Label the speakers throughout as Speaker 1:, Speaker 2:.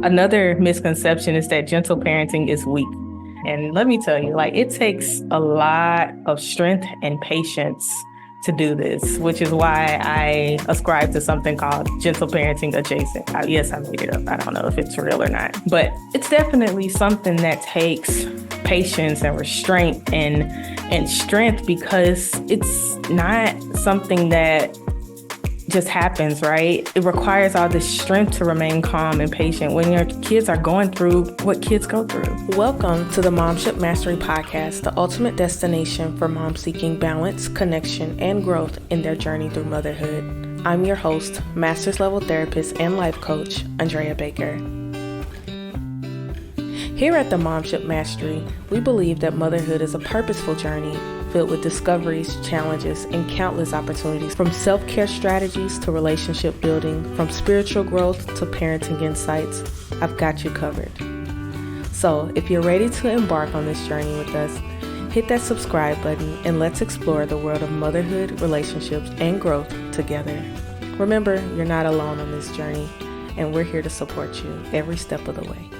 Speaker 1: Another misconception is that gentle parenting is weak. And let me tell you, it takes a lot of strength and patience to do this, which is why I ascribe to something called gentle parenting adjacent. Yes, I made it up. I don't know if it's real or not, but it's definitely something that takes patience and restraint and strength, because it's not something that just happens, right? It requires all this strength to remain calm and patient when your kids are going through what kids go through.
Speaker 2: Welcome to the Momship Mastery podcast, the ultimate destination for moms seeking balance, connection, and growth in their journey through motherhood. I'm your host, master's level therapist and life coach, Andrea Baker. Here at the Momship Mastery, we believe that motherhood is a purposeful journey filled with discoveries, challenges, and countless opportunities, from self-care strategies to relationship building, from spiritual growth to parenting insights. I've got you covered. So if you're ready to embark on this journey with us, hit that subscribe button and let's explore the world of motherhood, relationships, and growth together. Remember, you're not alone on this journey, and we're here to support you every step of the way.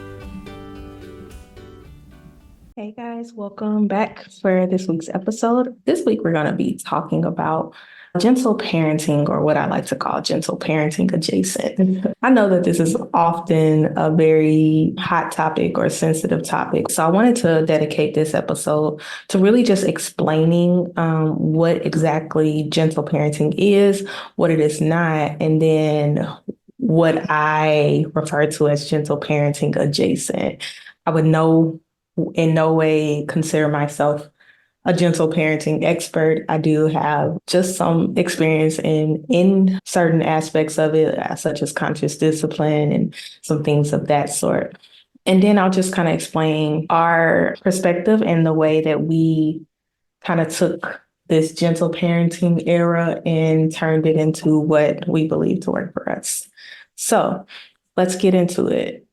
Speaker 1: Hey guys, welcome back for this week's episode. This week we're going to be talking about gentle parenting, or what I like to call gentle parenting adjacent. I know that this is often a very hot topic or sensitive topic, so I wanted to dedicate this episode to really just explaining what exactly gentle parenting is, what it is not, and then what I refer to as gentle parenting adjacent. I would in no way consider myself a gentle parenting expert. I do have just some experience in certain aspects of it, such as conscious discipline and some things of that sort. And then I'll just kind of explain our perspective and the way that we kind of took this gentle parenting era and turned it into what we believe to work for us. So let's get into it.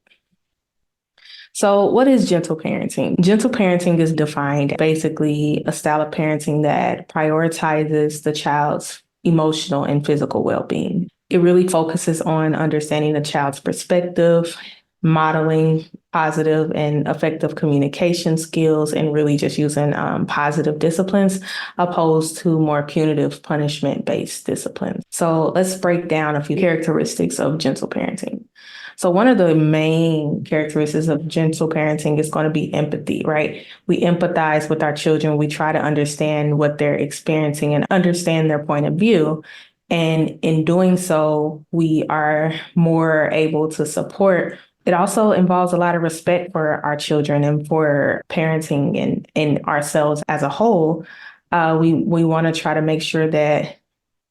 Speaker 1: So what is gentle parenting? Gentle parenting is defined basically a style of parenting that prioritizes the child's emotional and physical well-being. It really focuses on understanding the child's perspective, modeling positive and effective communication skills, and really just using positive disciplines opposed to more punitive punishment-based disciplines. So let's break down a few characteristics of gentle parenting. So one of the main characteristics of gentle parenting is going to be empathy, right? We empathize with our children. We try to understand what they're experiencing and understand their point of view. And in doing so, we are more able to support. It also involves a lot of respect for our children and for parenting and ourselves as a whole. We want to try to make sure that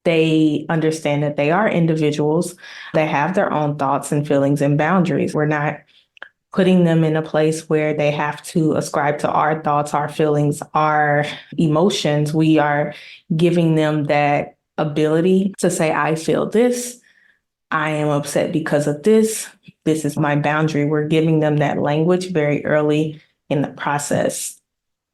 Speaker 1: they understand that they are individuals. They have their own thoughts and feelings and boundaries. We're not putting them in a place where they have to ascribe to our thoughts, our feelings, our emotions. We are giving them that ability to say, I feel this. I am upset because of this. This is my boundary. We're giving them that language very early in the process.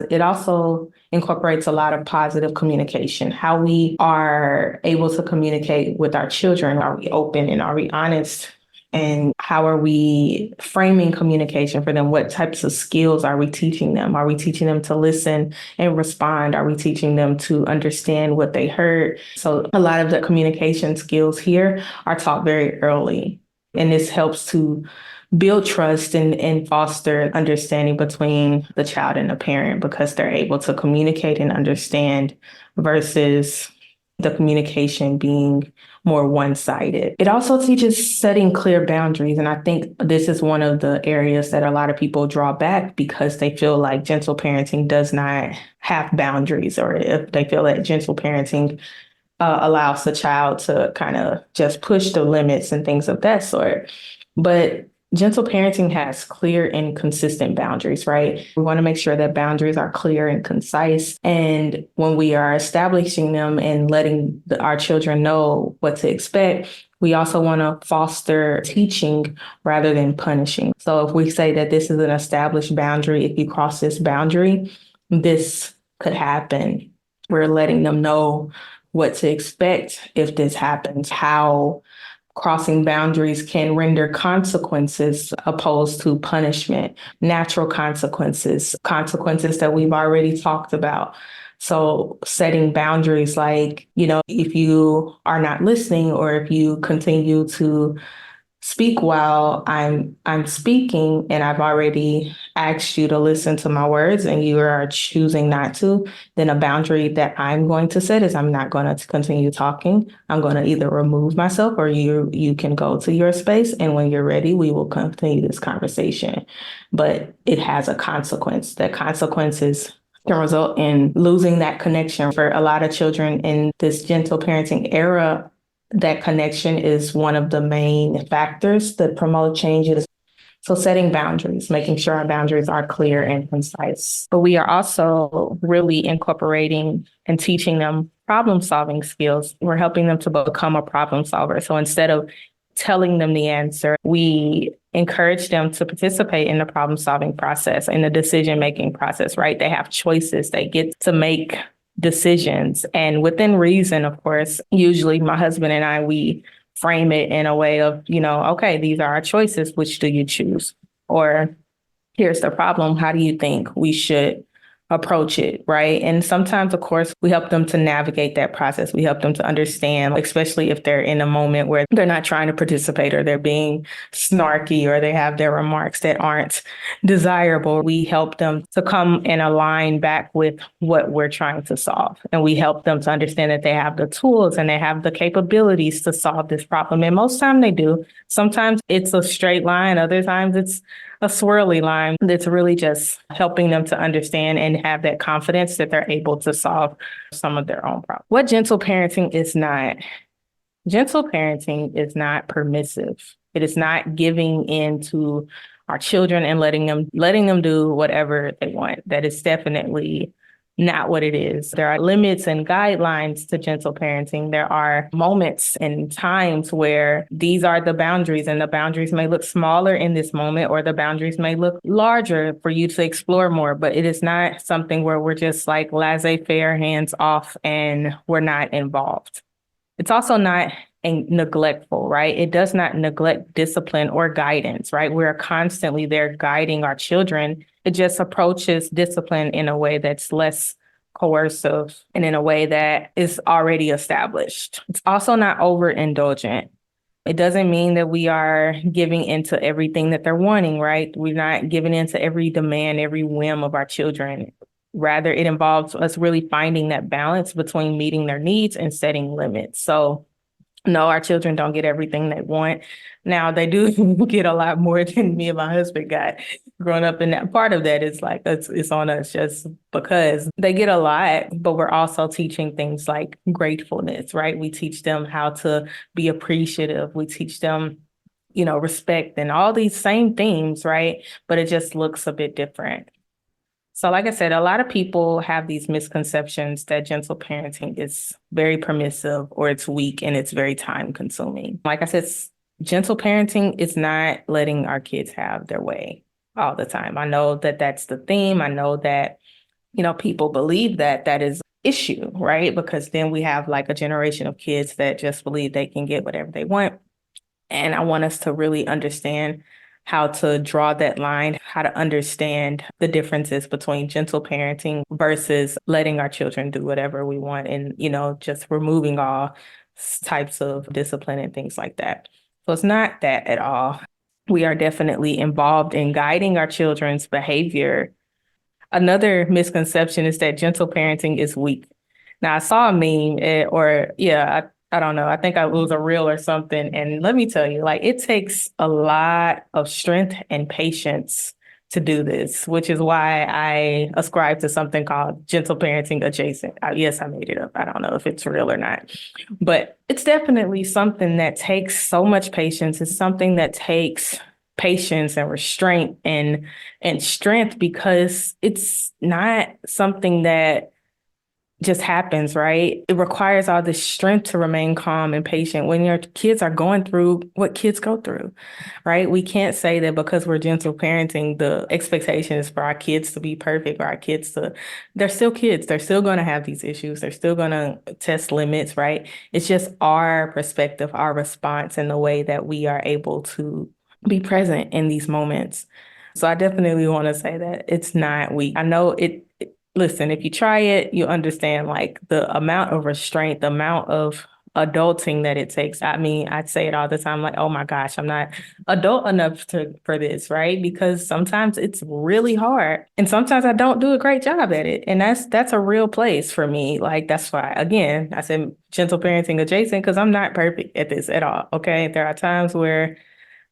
Speaker 1: It also incorporates a lot of positive communication, how we are able to communicate with our children. Are we open and are we honest? And how are we framing communication for them? What types of skills are we teaching them? Are we teaching them to listen and respond? Are we teaching them to understand what they heard? So a lot of the communication skills here are taught very early. And this helps to build trust and foster understanding between the child and the parent, because they're able to communicate and understand versus the communication being more one-sided. It also teaches setting clear boundaries. And I think this is one of the areas that a lot of people draw back because they feel like gentle parenting does not have boundaries, or if they feel that gentle parenting allows the child to kind of just push the limits and things of that sort. But gentle parenting has clear and consistent boundaries, right? We want to make sure that boundaries are clear and concise. And when we are establishing them and letting our children know what to expect, we also want to foster teaching rather than punishing. So if we say that this is an established boundary, if you cross this boundary, this could happen. We're letting them know what to expect if this happens, how crossing boundaries can render consequences opposed to punishment, natural consequences, consequences that we've already talked about. So setting boundaries like, if you are not listening or if you continue to speak while I'm speaking and I've already asked you to listen to my words and you are choosing not to, then a boundary that I'm going to set is I'm not going to continue talking. I'm going to either remove myself or you can go to your space, and when you're ready, we will continue this conversation. But it has a consequence. That consequences can result in losing that connection. For a lot of children in this gentle parenting era, that connection is one of the main factors that promote changes. So setting boundaries, making sure our boundaries are clear and concise. But we are also really incorporating and teaching them problem solving skills. We're helping them to become a problem solver. So instead of telling them the answer, we encourage them to participate in the problem solving process, in the decision making process, right? They have choices. They get to make decisions, and within reason, of course. Usually my husband and I, we frame it in a way of, okay, these are our choices. Which do you choose? Or here's the problem. How do you think we should approach it, right? And sometimes, of course, we help them to navigate that process. We help them to understand, especially if they're in a moment where they're not trying to participate or they're being snarky or they have their remarks that aren't desirable. We help them to come and align back with what we're trying to solve. And we help them to understand that they have the tools and they have the capabilities to solve this problem. And most time they do. Sometimes it's a straight line. Other times it's a swirly line that's really just helping them to understand and have that confidence that they're able to solve some of their own problems. What gentle parenting is not? Gentle parenting is not permissive. It is not giving in to our children and letting them do whatever they want. That is definitely not what it is. There are limits and guidelines to gentle parenting. There are moments and times where these are the boundaries, and the boundaries may look smaller in this moment, or the boundaries may look larger for you to explore more. But it is not something where we're just like laissez-faire, hands off, and we're not involved. It's also not neglectful, right? It does not neglect discipline or guidance, right? We're constantly there guiding our children. It just approaches discipline in a way that's less coercive and in a way that is already established. It's also not overindulgent. It doesn't mean that we are giving into everything that they're wanting, right? We're not giving into every demand, every whim of our children. Rather, it involves us really finding that balance between meeting their needs and setting limits. So no, our children don't get everything they want. Now, they do get a lot more than me and my husband got growing up. And that part of that is like, it's on us just because they get a lot, but we're also teaching things like gratefulness, right? We teach them how to be appreciative. We teach them, respect and all these same themes, right? But it just looks a bit different. So like I said, a lot of people have these misconceptions that gentle parenting is very permissive or it's weak and it's very time consuming. Like I said, gentle parenting is not letting our kids have their way all the time. I know that that's the theme. I know that, people believe that that is an issue, right? Because then we have like a generation of kids that just believe they can get whatever they want. And I want us to really understand how to draw that line, how to understand the differences between gentle parenting versus letting our children do whatever we want and, just removing all types of discipline and things like that. So it's not that at all. We are definitely involved in guiding our children's behavior. Another misconception is that gentle parenting is weak. Now, I saw a meme I don't know. I think it was a reel or something. And let me tell you, like, it takes a lot of strength and patience to do this, which is why I ascribe to something called gentle parenting adjacent. Yes, I made it up. I don't know if it's real or not, but it's definitely something that takes so much patience. It's something that takes patience and restraint and strength, because it's not something that just happens, right? It requires all this strength to remain calm and patient when your kids are going through what kids go through, right? We can't say that because we're gentle parenting, the expectation is for our kids to be perfect or our kids to, they're still kids. They're still going to have these issues. They're still going to test limits, right? It's just our perspective, our response, and the way that we are able to be present in these moments. So I definitely want to say that it's not weak. I know listen, if you try it, you understand like the amount of restraint, the amount of adulting that it takes. I mean, I say it all the time, like, oh my gosh, I'm not adult enough for this, right? Because sometimes it's really hard. And sometimes I don't do a great job at it. And that's a real place for me. Like that's why, again, I said gentle parenting adjacent because I'm not perfect at this at all. Okay. There are times where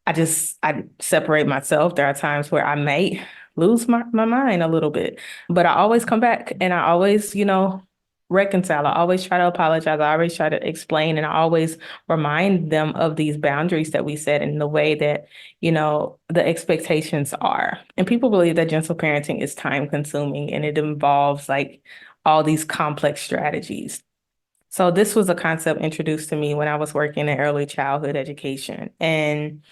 Speaker 1: I separate myself. There are times where I may lose my mind a little bit, but I always come back and I always, reconcile. I always try to apologize. I always try to explain and I always remind them of these boundaries that we set and the way that, the expectations are. And people believe that gentle parenting is time consuming and it involves like all these complex strategies. So this was a concept introduced to me when I was working in early childhood education. And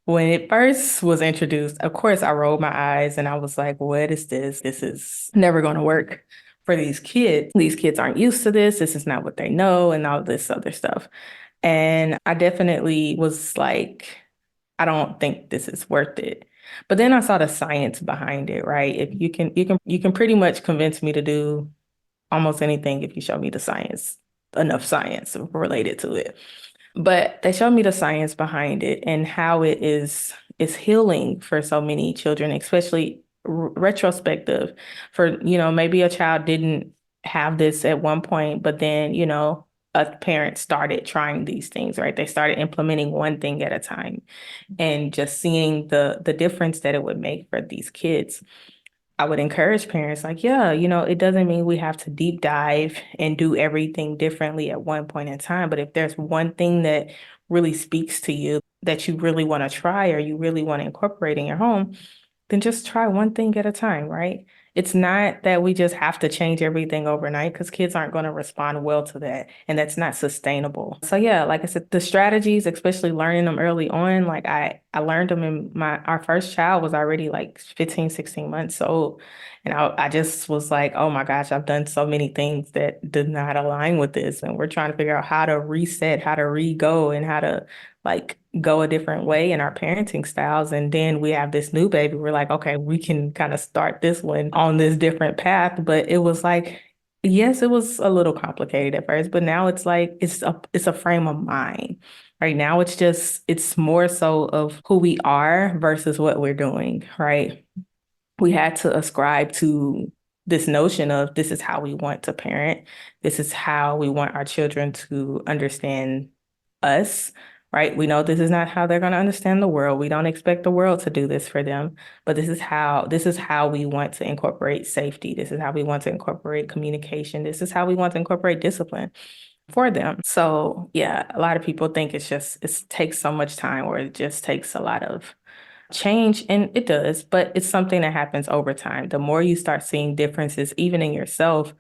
Speaker 1: when it first was introduced, of course, I rolled my eyes and I was like, what is this? This is never going to work for these kids. These kids aren't used to this. This is not what they know and all this other stuff. And I definitely was like, I don't think this is worth it. But then I saw the science behind it, right? If you can pretty much convince me to do almost anything if you show me the science, enough science related to it. But they showed me the science behind it and how it is healing for so many children, especially retrospective for, maybe a child didn't have this at one point, but then, a parent started trying these things, right? They started implementing one thing at a time and just seeing the difference that it would make for these kids. I would encourage parents like, yeah, it doesn't mean we have to deep dive and do everything differently at one point in time. But if there's one thing that really speaks to you that you really want to try or you really want to incorporate in your home, then just try one thing at a time, right? It's not that we just have to change everything overnight because kids aren't going to respond well to that. And that's not sustainable. So yeah, like I said, the strategies, especially learning them early on, like I learned them in our first child was already like 15, 16 months old. And I just was like, oh my gosh, I've done so many things that did not align with this. And we're trying to figure out how to reset, how to re-go and how to like go a different way in our parenting styles. And then we have this new baby. We're like, okay, we can kind of start this one on this different path. But it was like, yes, it was a little complicated at first, but now it's like it's a frame of mind. Right now it's more so of who we are versus what we're doing, right? We had to ascribe to this notion of this is how we want to parent. This is how we want our children to understand us, right? We know this is not how they're going to understand the world. We don't expect the world to do this for them, but this is how we want to incorporate safety. This is how we want to incorporate communication. This is how we want to incorporate discipline for them. So yeah, a lot of people think it takes so much time or it just takes a lot of change, and it does, but it's something that happens over time. The more you start seeing differences, even in yourself,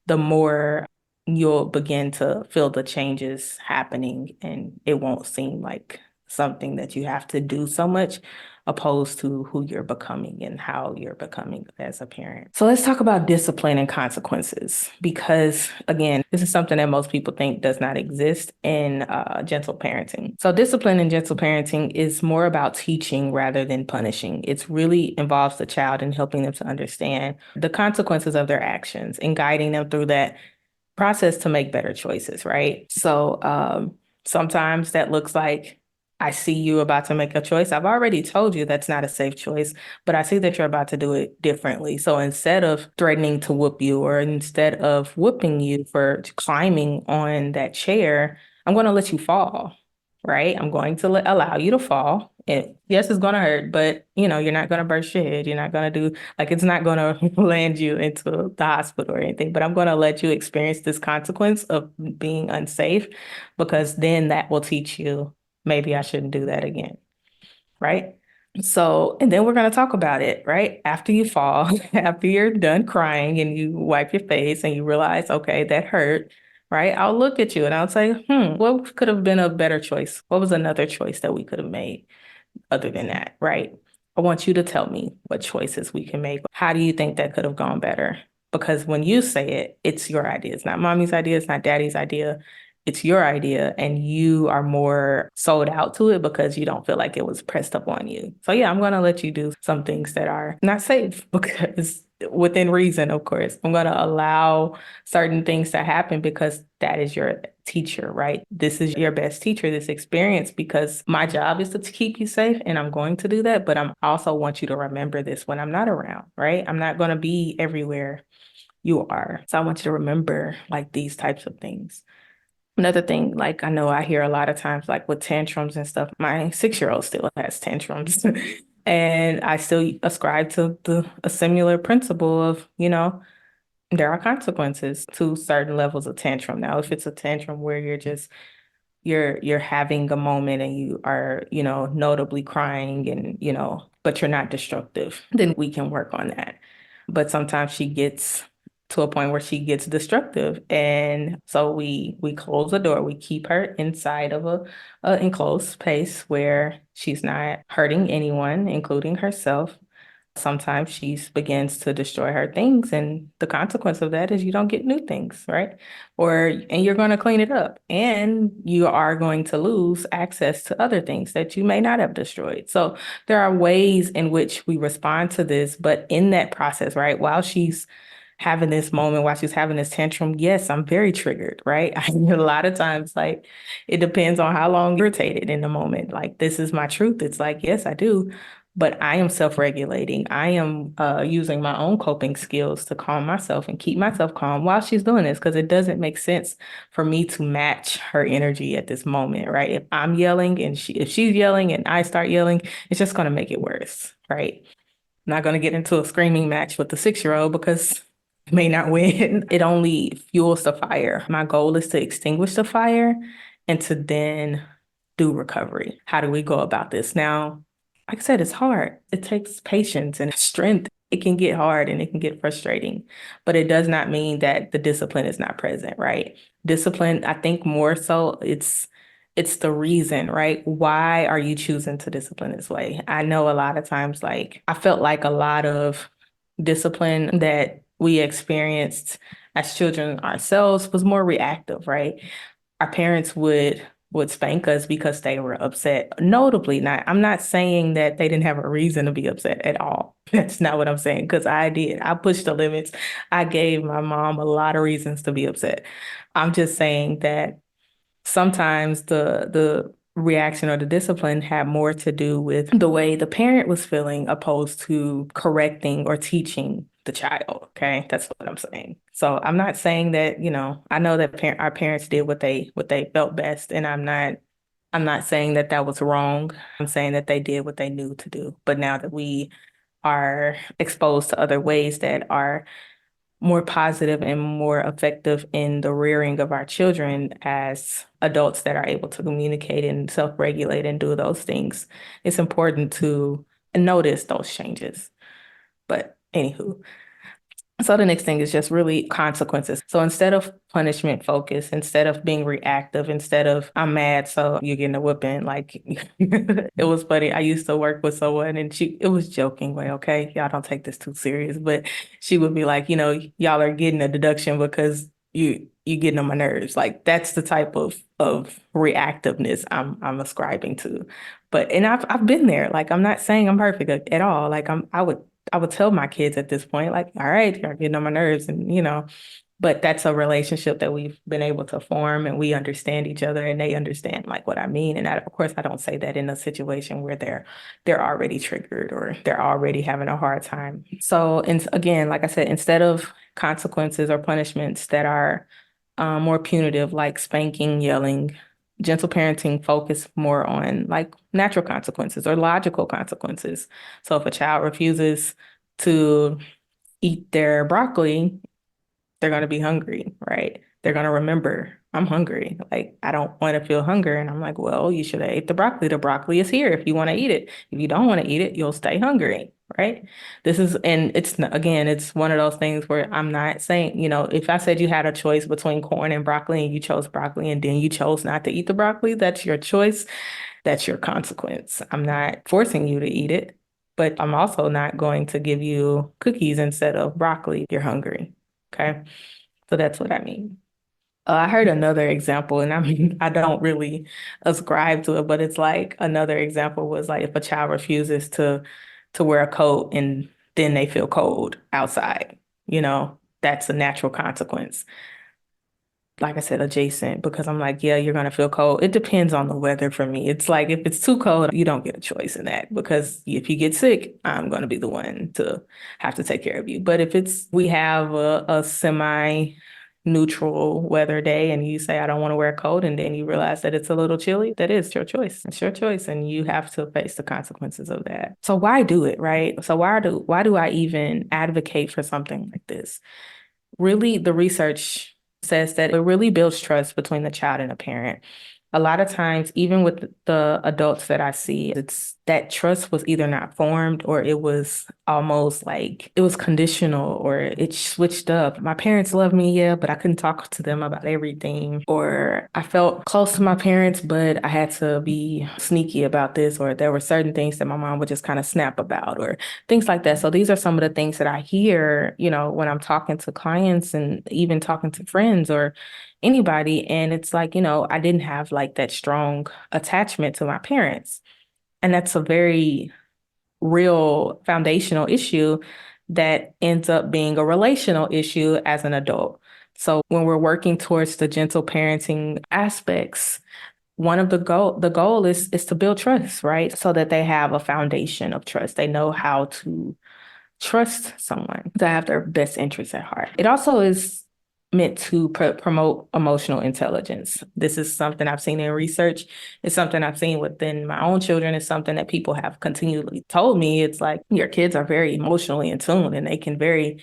Speaker 1: the more you'll begin to feel the changes happening, and it won't seem like something that you have to do so much, opposed to who you're becoming and how you're becoming as a parent. So let's talk about discipline and consequences, because again, this is something that most people think does not exist in gentle parenting. So discipline in gentle parenting is more about teaching rather than punishing. It's really involves the child in helping them to understand the consequences of their actions and guiding them through that process to make better choices, right? So sometimes that looks like I see you about to make a choice. I've already told you that's not a safe choice, but I see that you're about to do it differently. So instead of threatening to whoop you or instead of whooping you for climbing on that chair, I'm going to let you fall, right? I'm going to allow you to fall. Yes, it's going to hurt, but you're not going to burst your head. You're not going to do like it's not going to land you into the hospital or anything, but I'm going to let you experience this consequence of being unsafe because then that will teach you maybe I shouldn't do that again, right? So, and then we're going to talk about it, right? After you fall, after you're done crying and you wipe your face and you realize, okay, that hurt, right? I'll look at you and I'll say, what could have been a better choice? What was another choice that we could have made other than that, right? I want you to tell me what choices we can make. How do you think that could have gone better? Because when you say it, it's your idea. It's not mommy's idea. It's not daddy's idea. It's your idea, and you are more sold out to it because you don't feel like it was pressed upon you. So yeah, I'm going to let you do some things that are not safe because within reason, of course. I'm going to allow certain things to happen because that is your teacher, right? This is your best teacher, this experience, because my job is to keep you safe and I'm going to do that. But I'm also want you to remember this when I'm not around, right? I'm not going to be everywhere you are. So I want you to remember like these types of things. Another thing, like I know I hear a lot of times, like with tantrums and stuff, my 6-year-old still has tantrums. And I still ascribe to a similar principle of, there are consequences to certain levels of tantrum. Now, if it's a tantrum where you're having a moment and you are, notably crying and, but you're not destructive, then we can work on that. But sometimes she gets to a point where she gets destructive. And so we close the door, we keep her inside of a enclosed space where she's not hurting anyone, including herself. Sometimes she begins to destroy her things, and the consequence of that is you don't get new things, right? And you're going to clean it up, and you are going to lose access to other things that you may not have destroyed. So there are ways in which we respond to this, but in that process, right, while she's having this moment, while she's having this tantrum, yes, I'm very triggered, right? I mean, a lot of times, like, it depends on how long you're irritated in the moment. Like, this is my truth. It's like, yes, I do. But I am self-regulating. I am using my own coping skills to calm myself and keep myself calm while she's doing this, because it doesn't make sense for me to match her energy at this moment, right? If I'm yelling and if she's yelling and I start yelling, it's just going to make it worse, right? I'm not going to get into a screaming match with the 6-year-old because I may not win. It only fuels the fire. My goal is to extinguish the fire and to then do recovery. How do we go about this? Now, like I said, it's hard. It takes patience and strength. It can get hard and it can get frustrating, but it does not mean that the discipline is not present, right? Discipline, I think more so it's the reason, right? Why are you choosing to discipline this way? I know a lot of times, like, I felt like a lot of discipline that we experienced as children ourselves was more reactive, right? Our parents would spank us because they were upset. Notably, not I'm not saying that they didn't have a reason to be upset at all. That's not what I'm saying, because I did. I pushed the limits. I gave my mom a lot of reasons to be upset. I'm just saying that sometimes the reaction or the discipline had more to do with the way the parent was feeling opposed to correcting or teaching the child. Okay, that's what I'm saying. So I'm not saying that, I know that our parents did what they felt best, and I'm not saying that that was wrong. I'm saying that they did what they knew to do. But now that we are exposed to other ways that are more positive and more effective in the rearing of our children as adults that are able to communicate and self-regulate and do those things, it's important to notice those changes. But anywho, so the next thing is just really consequences. So instead of punishment focus, instead of being reactive, instead of I'm mad, so you're getting a whipping, like it was funny. I used to work with someone and it was joking way, okay, y'all don't take this too serious, but she would be like, y'all are getting a deduction because you getting on my nerves. Like that's the type of reactiveness I'm ascribing to. And I've been there. Like I'm not saying I'm perfect at all. Like I would tell my kids at this point, like, all right, you're getting on my nerves, and but that's a relationship that we've been able to form, and we understand each other, and they understand like what I mean. And of course, I don't say that in a situation where they're already triggered or they're already having a hard time. So, and again, like I said, instead of consequences or punishments that are more punitive, like spanking, yelling, gentle parenting focus more on like natural consequences or logical consequences. So if a child refuses to eat their broccoli, they're going to be hungry, right? They're going to remember, I'm hungry. Like, I don't want to feel hunger. And I'm like, well, you should have ate the broccoli. The broccoli is here if you want to eat it. If you don't want to eat it, you'll stay hungry. Right. And again, it's one of those things where I'm not saying, if I said you had a choice between corn and broccoli and you chose broccoli and then you chose not to eat the broccoli, that's your choice. That's your consequence. I'm not forcing you to eat it, but I'm also not going to give you cookies instead of broccoli. You're hungry. Okay. So that's what I mean. I heard another example, and I mean, I don't really ascribe to it, but it's like another example was like if a child refuses to wear a coat and then they feel cold outside, that's a natural consequence. Like I said, adjacent, because I'm like, yeah, you're gonna feel cold. It depends on the weather for me. It's like if it's too cold, you don't get a choice in that because if you get sick, I'm gonna be the one to have to take care of you. But if we have a semi neutral weather day and you say, I don't want to wear a coat, and then you realize that it's a little chilly, that is your choice. It's your choice, and you have to face the consequences of that. So why do it, right? So why do I even advocate for something like this? Really, the research says that it really builds trust between the child and the parent. A lot of times, even with the adults that I see, it's that trust was either not formed or it was almost like it was conditional or it switched up. My parents love me, yeah, but I couldn't talk to them about everything. Or I felt close to my parents, but I had to be sneaky about this, or there were certain things that my mom would just kind of snap about, or things like that. So these are some of the things that I hear, when I'm talking to clients and even talking to friends or anybody. And it's like, I didn't have like that strong attachment to my parents. And that's a very real foundational issue that ends up being a relational issue as an adult. So when we're working towards the gentle parenting aspects, one of the goal is to build trust, right? So that they have a foundation of trust. They know how to trust someone to have their best interests at heart. It also is meant to promote emotional intelligence. This is something I've seen in research. It's something I've seen within my own children. It's something that people have continually told me. It's like your kids are very emotionally in tune and they can very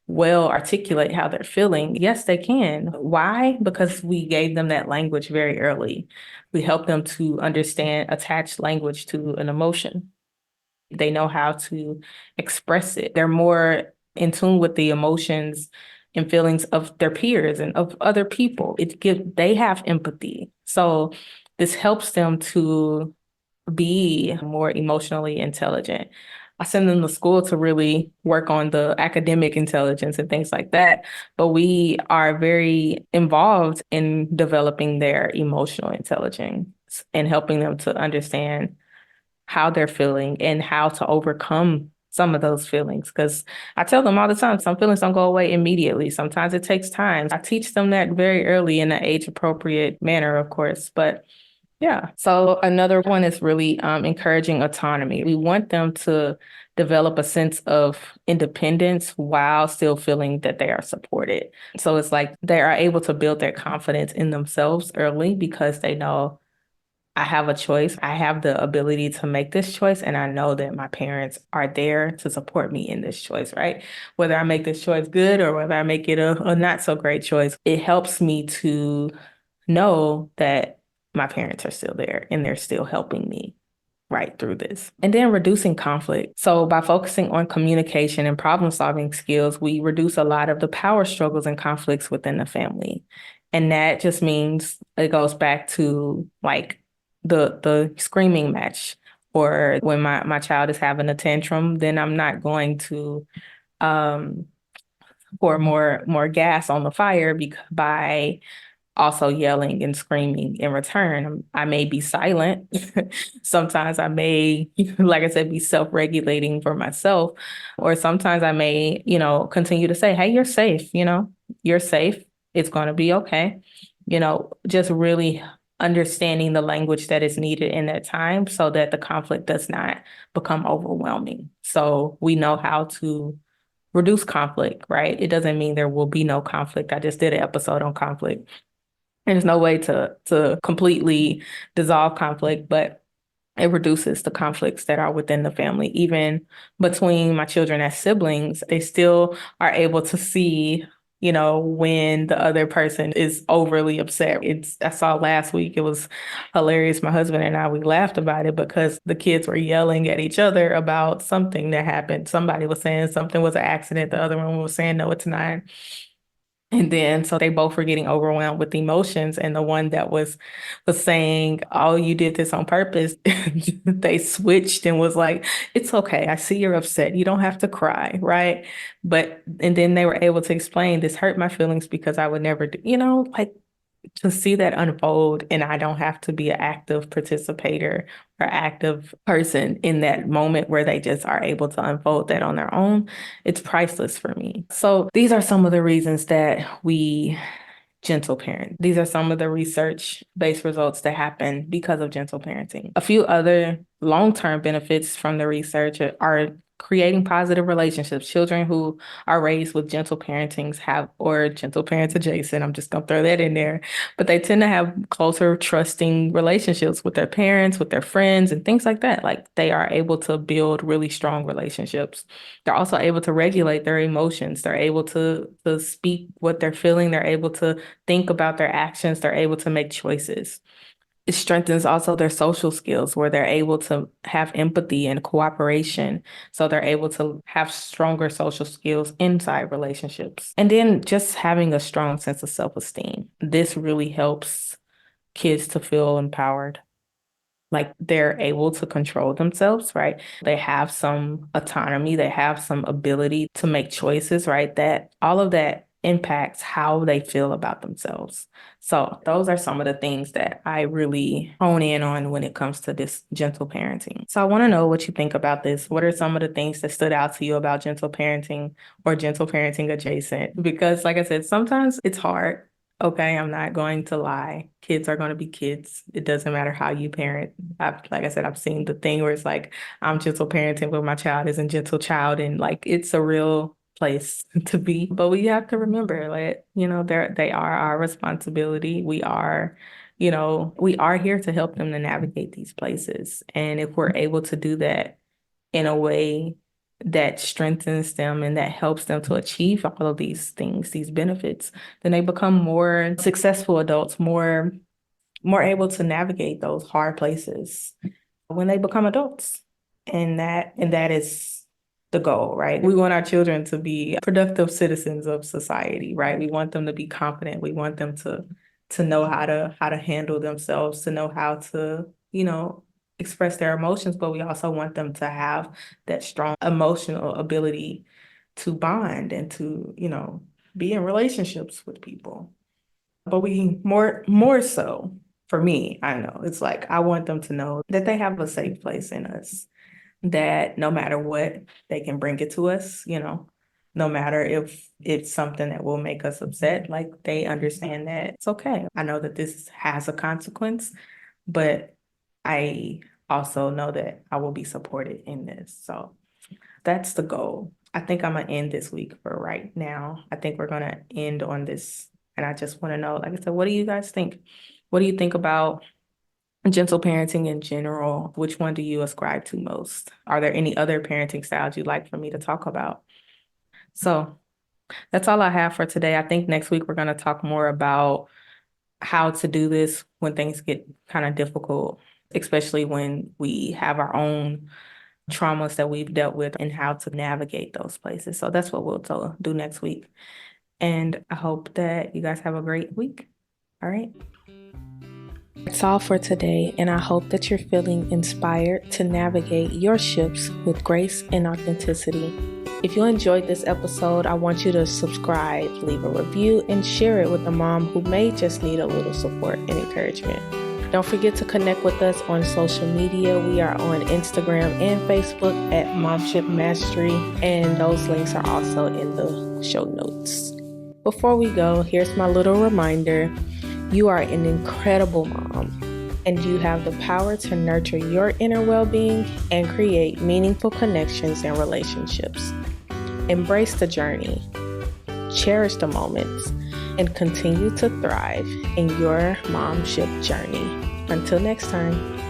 Speaker 1: well articulate how they're feeling. Yes, they can. Why? Because we gave them that language very early. We helped them to understand, attach language to an emotion. They know how to express it. They're more in tune with the emotions and feelings of their peers and of other people. They have empathy. So this helps them to be more emotionally intelligent. I send them to school to really work on the academic intelligence and things like that. But we are very involved in developing their emotional intelligence and helping them to understand how they're feeling and how to overcome some of those feelings. Because I tell them all the time, some feelings don't go away immediately. Sometimes it takes time. I teach them that very early in an age appropriate manner, of course. But yeah. So another one is really encouraging autonomy. We want them to develop a sense of independence while still feeling that they are supported. So it's like they are able to build their confidence in themselves early because they know I have a choice. I have the ability to make this choice, and I know that my parents are there to support me in this choice, right? Whether I make this choice good or whether I make it a not so great choice, it helps me to know that my parents are still there and they're still helping me right through this. And then reducing conflict. So by focusing on communication and problem solving skills, we reduce a lot of the power struggles and conflicts within the family. And that just means it goes back to like the screaming match, or when my child is having a tantrum, then I'm not going to um pour more gas on the fire by also yelling and screaming in return. I may be silent. Sometimes I may, like I said, be self-regulating for myself. Or sometimes I may, continue to say, hey, you're safe, you're safe. It's going to be okay. Just really understanding the language that is needed in that time so that the conflict does not become overwhelming. So we know how to reduce conflict, right? It doesn't mean there will be no conflict. I just did an episode on conflict. There's no way to completely dissolve conflict, but it reduces the conflicts that are within the family. Even between my children as siblings, they still are able to see when the other person is overly upset. I saw last week, it was hilarious. My husband and I, we laughed about it because the kids were yelling at each other about something that happened. Somebody was saying something was an accident. The other one was saying, no, it's not. And then, so they both were getting overwhelmed with emotions. And the one that was saying, oh, you did this on purpose. They switched and was like, it's okay. I see you're upset. You don't have to cry. Right. And then they were able to explain, this hurt my feelings because I would never do, like, to see that unfold, and I don't have to be an active participator or active person in that moment where they just are able to unfold that on their own. It's priceless for me. So these are some of the reasons that we gentle parent. These are some of the research-based results that happen because of gentle parenting. A few other long-term benefits from the research are creating positive relationships. Children who are raised with gentle parentings or gentle parents adjacent, I'm just going to throw that in there, but they tend to have closer, trusting relationships with their parents, with their friends, and things like that. Like, they are able to build really strong relationships. They're also able to regulate their emotions. They're able to speak what they're feeling. They're able to think about their actions. They're able to make choices. It strengthens also their social skills, where they're able to have empathy and cooperation. So they're able to have stronger social skills inside relationships. And then just having a strong sense of self-esteem. This really helps kids to feel empowered. Like, they're able to control themselves, right? They have some autonomy. They have some ability to make choices, right? That all of that impacts how they feel about themselves. So those are some of the things that I really hone in on when it comes to this gentle parenting. So I want to know what you think about this. What are some of the things that stood out to you about gentle parenting or gentle parenting adjacent? Because, like I said, sometimes it's hard. Okay, I'm not going to lie. Kids are going to be kids. It doesn't matter how you parent. Like I said, I've seen the thing where it's like, I'm gentle parenting, but my child isn't gentle child. And like, it's a real place to be. But we have to remember that, they are our responsibility. We are here to help them to navigate these places. And if we're able to do that in a way that strengthens them and that helps them to achieve all of these things, these benefits, then they become more successful adults, more able to navigate those hard places when they become adults. And that is the goal, right? We want our children to be productive citizens of society, right? We want them to be confident. We want them to know how to handle themselves, to know how to, express their emotions, but we also want them to have that strong emotional ability to bond and to, be in relationships with people. But we more so, for me, I know, it's like, I want them to know that they have a safe place in us, that no matter what, they can bring it to us, no matter if it's something that will make us upset, like, they understand that it's okay. I know that this has a consequence, but I also know that I will be supported in this. So that's the goal. I think I'm going to end this week for right now. I think we're going to end on this. And I just want to know, like I said, what do you guys think? What do you think about gentle parenting in general? Which one do you ascribe to most? Are there any other parenting styles you'd like for me to talk about? So that's all I have for today. I think next week we're going to talk more about how to do this when things get kind of difficult, especially when we have our own traumas that we've dealt with and how to navigate those places. So that's what we'll do next week. And I hope that you guys have a great week. All right.
Speaker 2: That's all for today, and I hope that you're feeling inspired to navigate your shifts with grace and authenticity. If you enjoyed this episode, I want you to subscribe, leave a review, and share it with a mom who may just need a little support and encouragement. Don't forget to connect with us on social media. We are on Instagram and Facebook at Momship Mastery, and those links are also in the show notes. Before we go, here's my little reminder. You are an incredible mom, and you have the power to nurture your inner well-being and create meaningful connections and relationships. Embrace the journey, cherish the moments, and continue to thrive in your momship journey. Until next time.